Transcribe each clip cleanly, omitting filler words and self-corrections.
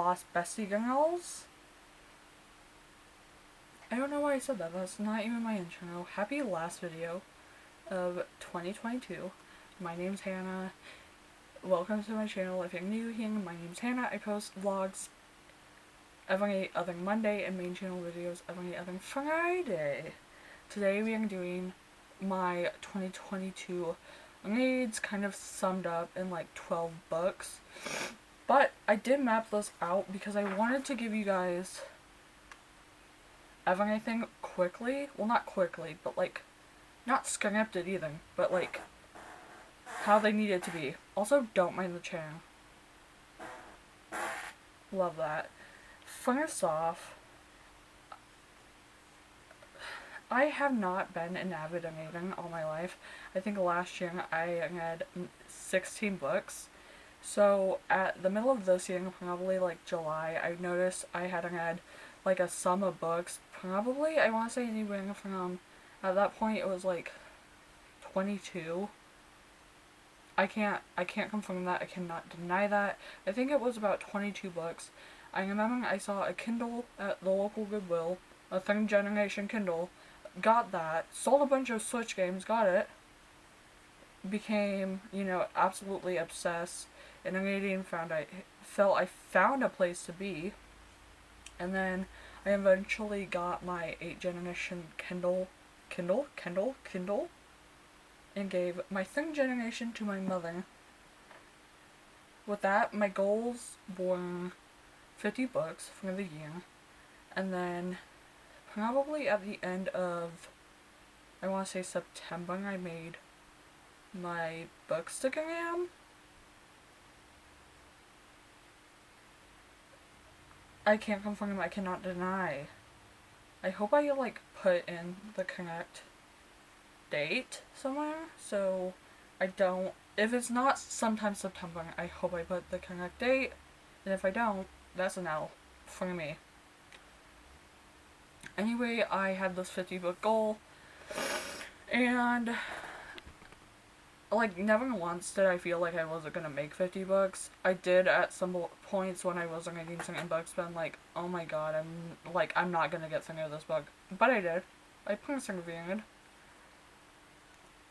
boss bestie girls. I don't know why I said that. That's not even my intro. Happy last video of 2022. My name's Hannah. Welcome to my channel. If you're new here, my name's Hannah. I post vlogs every other Monday and main channel videos every other Friday. Today we are doing my 2022 needs, kind of summed up in like 12 books. But I did map this out because I wanted to give you guys everything quickly. Well, not quickly, but like, not scripted either, but like, how they needed to be. Also, don't mind the channel. Love that. First off, I have not been an avid reader all my life. I think last year I read 16 books. So at the middle of this year, probably like July, I noticed I had read like a sum of books. Probably, I want to say anywhere from, at that point it was like 22. I can't confirm that. I cannot deny that. I think it was about 22 books. I remember I saw a Kindle at the local Goodwill, a third generation Kindle, got that, sold a bunch of Switch games, got it, became, absolutely obsessed, and reading, felt I found a place to be, and then I eventually got my 8th generation Kindle, and gave my 3rd generation to my mother. With that, my goals were 50 books for the year, and then probably at the end of, I want to say September, I made my bookstagram. I can't confirm, I cannot deny. I hope I put in the correct date somewhere, so I don't, if it's not sometime September, I hope I put the correct date, and if I don't, that's an L for me. Anyway, I had this 50 book goal, and never once did I feel like I wasn't gonna make 50 books. I did at some points when I wasn't reading certain books, but I'm like, oh my god, I'm not gonna get through this book. But I did. I persevered.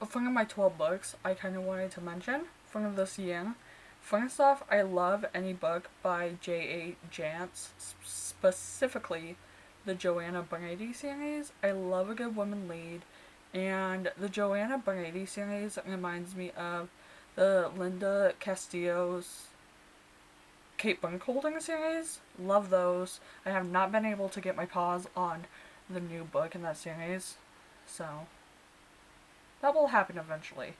From my 12 books, I kind of wanted to mention from this year. First off, I love any book by J.A. Jance, specifically the Joanna Brady series. I love a good woman lead, and the Joanna Brady series reminds me of the Linda Castillo's Kate Bunkholding series. Love those. I have not been able to get my paws on the new book in that series, so that will happen eventually.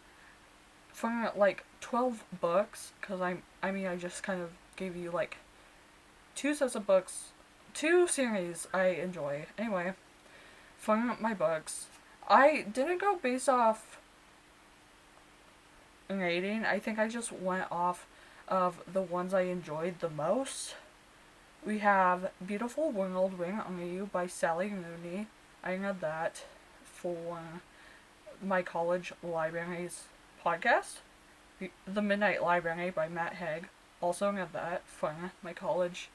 For 12 books, because I just kind of gave you 2 sets of books, 2 series I enjoy. Anyway, for my books, I didn't go based off rating. I think I just went off of the ones I enjoyed the most. We have Beautiful World Waiting on You by Sally Rooney. I read that for my college library's podcast. The Midnight Library by Matt Haig. Also read that for my college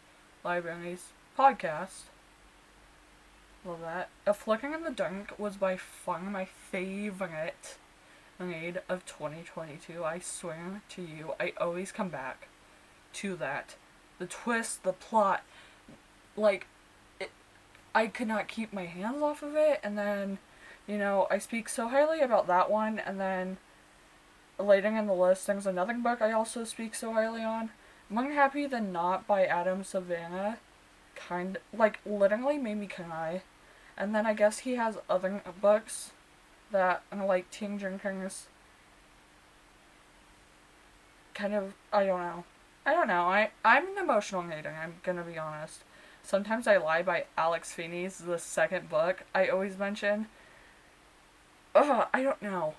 library's podcast. Love that. A Flicker in the Dark was by far my favorite read of 2022. I swear to you, I always come back to that. The twist, the plot, I could not keep my hands off of it, and then, I speak so highly about that one, and then later in the list, there's another book I also speak so highly on. More Happy Than Not by Adam Savannah. Literally made me cry. And then I guess he has other books that are teen drinkers. Kind of, I don't know. I'm an emotional reader, I'm gonna be honest. Sometimes I Lie by Alex Feeney's the second book I always mention. I don't know.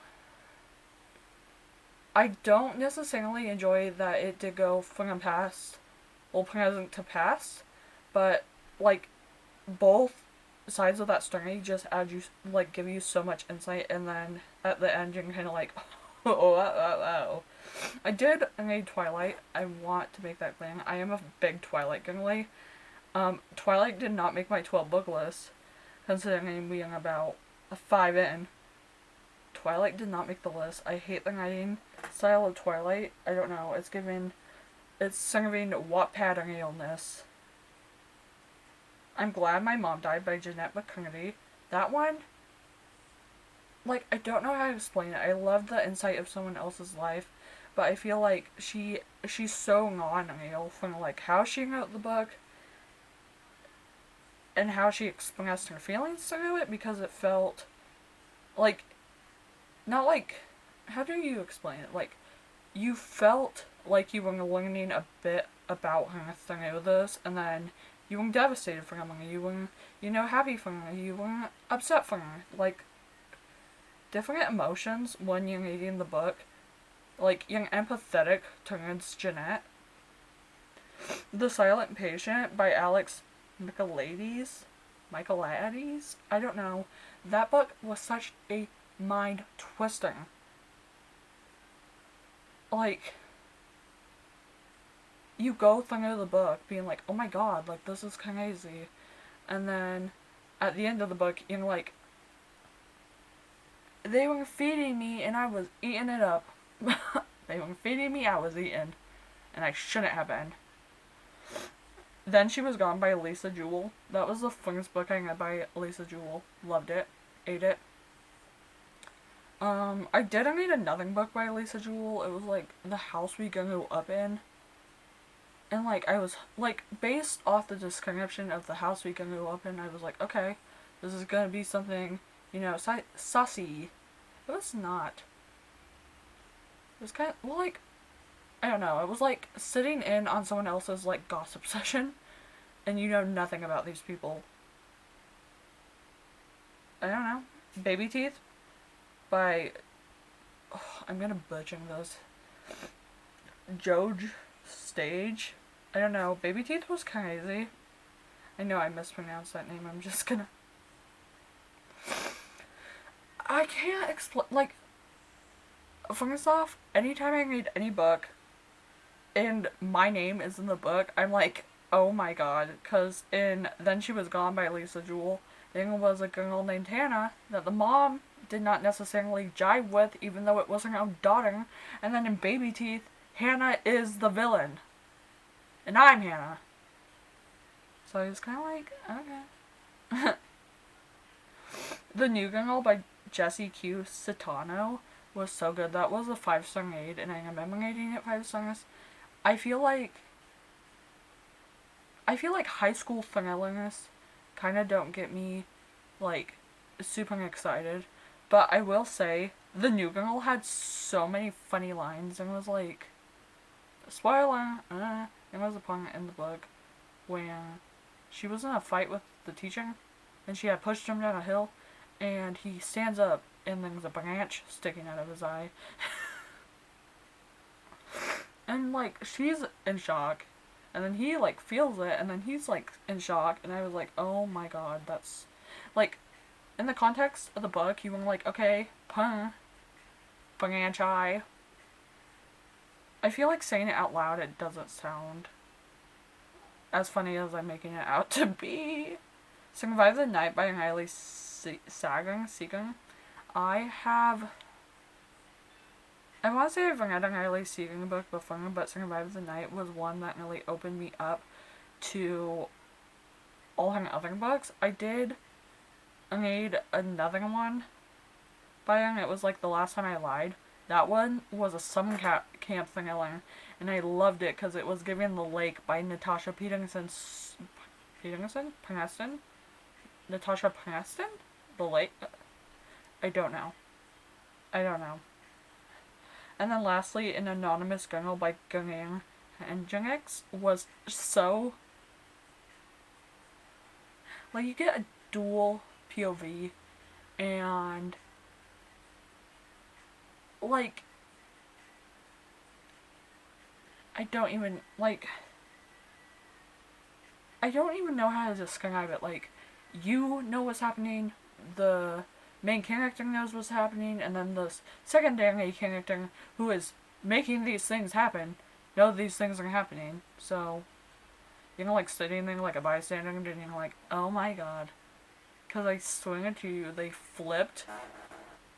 I don't necessarily enjoy that it did go from present to past, but both sides of that story just add you, give you so much insight, and then at the end you're kind of like, oh. I did read Twilight. I want to make that thing. I am a big Twilight girly. Twilight did not make my 12 book list, considering being about a 5 in. Twilight did not make the list. I hate the writing style of Twilight. I don't know. It's serving Wattpad realness. I'm glad my mom died by Jeanette McCurdy. That one, like, I don't know how to explain it. I love the insight of someone else's life, but I feel like she's so non-real from like how she wrote the book and how she expressed her feelings through it, because it felt like, not like, how do you explain it? Like, you felt like you were learning a bit about her through this, and then you were devastated for her, you were, happy for her, you were upset for her. Like, different emotions when you're reading the book. Like, you're empathetic towards Jeanette. The Silent Patient by Alex Michaelides? I don't know. That book was such a mind twister. Like, you go through the book being like, oh my god, like, this is crazy. And then, at the end of the book, you're like, they were feeding me and I was eating it up. They were feeding me, I was eating. And I shouldn't have been. Then She Was Gone by Lisa Jewell. That was the first book I read by Lisa Jewell. Loved it. Ate it. I did read another book by Lisa Jewell. It was like The House We Grew Up In. And like, I was like, based off the description of the house we grew up in, I was like, okay, this is gonna be something, sussy. But it's not. It was kind of, well, like, I don't know. It was like sitting in on someone else's like gossip session, and you know nothing about these people. I don't know. Baby Teeth by, I'm gonna butcher those. Joj Stage. I don't know. Baby Teeth was crazy. I know I mispronounced that name. I'm just gonna. I can't explain. Like, first off, anytime I read any book and my name is in the book, I'm like, oh my god. Because in Then She Was Gone by Lisa Jewell, there was a girl named Hannah that the mom did not necessarily jive with, even though it wasn't her own daughter. And then in Baby Teeth, Hannah is the villain. And I'm Hannah. So I was kind of like, okay. The New Girl by Jessie Q. Citano was so good. That was a 5-star read, and I remember rating it 5 stars. I feel like high school thrillers kind of don't get me, like, super excited. But I will say, The New Girl had so many funny lines, and was like, spoiler, there was a point in the book where she was in a fight with the teacher, and she had pushed him down a hill, and he stands up, and there's a branch sticking out of his eye. And, like, she's in shock, and then he, like, feels it, and then he's, like, in shock, and I was like, oh my god, that's, like, in the context of the book, you were like, okay, branch eye. I feel like saying it out loud, it doesn't sound as funny as I'm making it out to be. Survive the Night by Riley Seeger. I want to say I've read a Riley Seeger book before, but Survive the Night was one that really opened me up to all her other books. I did read another one by her. It was like The Last Time I Lied. That one was a summer camp thriller, and I loved it because it was Given the Lake by Natasha Peterson? Natasha Preston? The Lake? I don't know. And then lastly, An Anonymous Girl by Garing Hendricks was so, like, you get a dual POV, and like, I don't even know how to describe it. Like, you know what's happening, the main character knows what's happening, and then the secondary character, who is making these things happen know these things are happening. So, like, sitting there like a bystander and you're like, oh my god. Because I swing it to you, they flipped.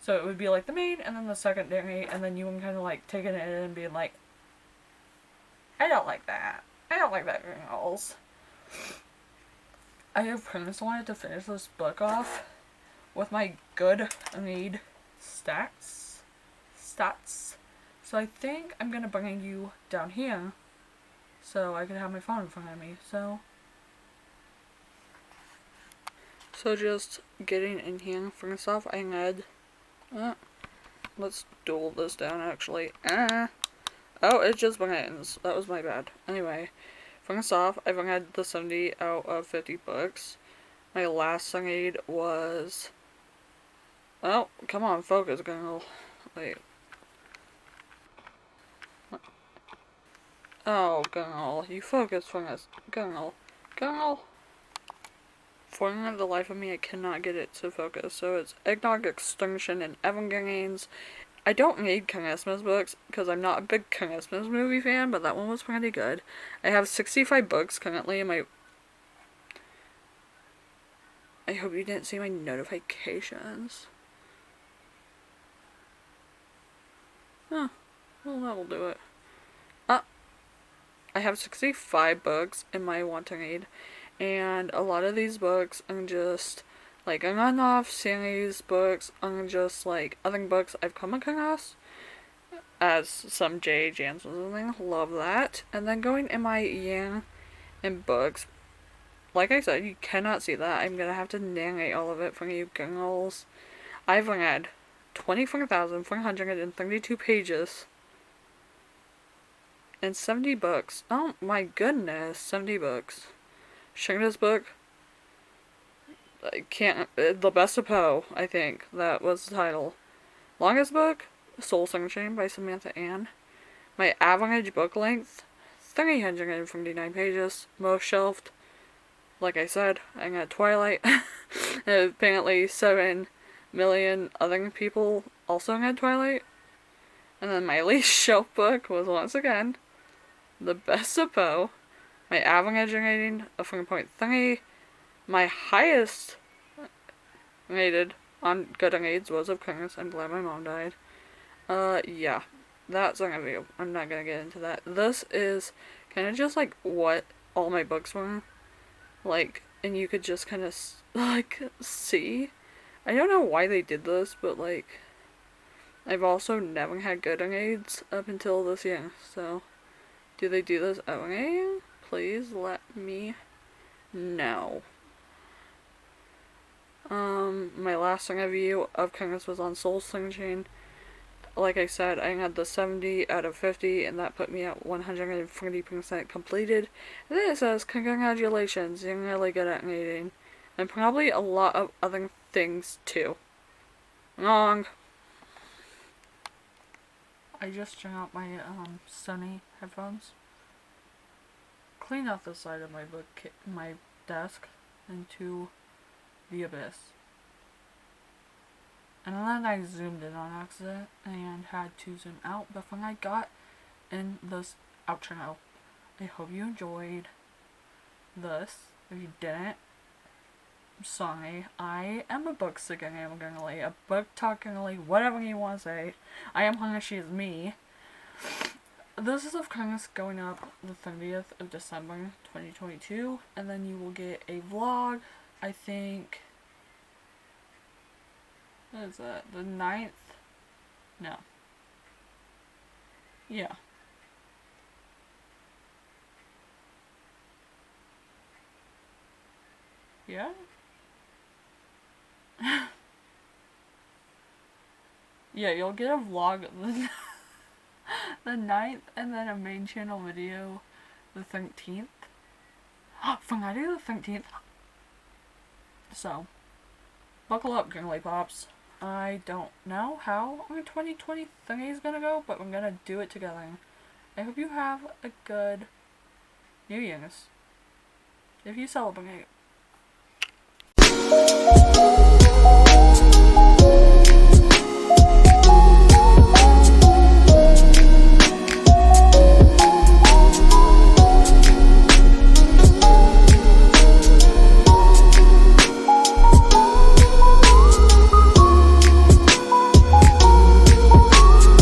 So it would be like the main and then the secondary, and then you can kind of like take it in and be like, I don't like that. I don't like that, girls. I have premise wanted to finish this book off with my good need stats. So I think I'm gonna bring you down here so I can have my phone in front of me. So just getting in here. First off, I had let's duel this down actually. Oh, it just ends. That was my bad. Anyway, first off, I've had the 70 out of 50 books. My last read was... Oh, come on, focus, girl. Wait. Oh, girl, you focus for us. Girl. For the life of me, I cannot get it to focus. So it's Eggnog Extinction and Evergreens. I don't need Christmas books because I'm not a big Christmas movie fan, but that one was pretty good. I have 65 books currently in my... I hope you didn't see my notifications. Oh, well, that will do it. I have 65 books in my want to read, and a lot of these books are just like a run-off series books, are just like other books I've come across, as some J. Jansen's and love that. And then going in my year in books, like I said, you cannot see that. I'm gonna have to narrate all of it for you girls. I've read 24,432 pages and 70 books. Oh my goodness, 70 books. Shortest book, I can't, The Best of Poe, I think that was the title. Longest book, Soul Searching by Samantha Ann. My average book length, 359 pages. Most shelved, like I said, I got Twilight. Apparently 7 million other people also had Twilight. And then my least shelf book was once again The Best of Poe. My average rating of 4.3. My highest rated on Goodreads was, of course, I'm glad my mom died. Yeah. That's a review. I'm not gonna get into that. This is kind of just like what all my books were. Like, and you could just kind of, like, see. I don't know why they did this, but, like, I've also never had Goodreads up until this year, so do they do this every year? Please let me know. My last review of Kindness was on Soul Searching. Like I said, I had the 70 out of 50, and that put me at 140% completed. And then it says, congratulations, you're really good at reading. And probably a lot of other things, too. Wrong. I just turned out my, Sony headphones. Clean out the side of my desk into the abyss. And then I zoomed in on accident and had to zoom out before I got in this outro. I hope you enjoyed this. If you didn't, I'm sorry. I am a book singer, a book talking, whatever you want to say. I am hungry, she is me. This is, of course, going up the 30th of December, 2022, and then you will get a vlog, I think, what is that, the 9th? No. Yeah. Yeah? Yeah, you'll get a vlog the 9th, and then a main channel video the 13th. Friday the 13th. So, buckle up, girly pops. I don't know how our 2023 is gonna go, but we're gonna do it together. I hope you have a good New Year's. If you celebrate.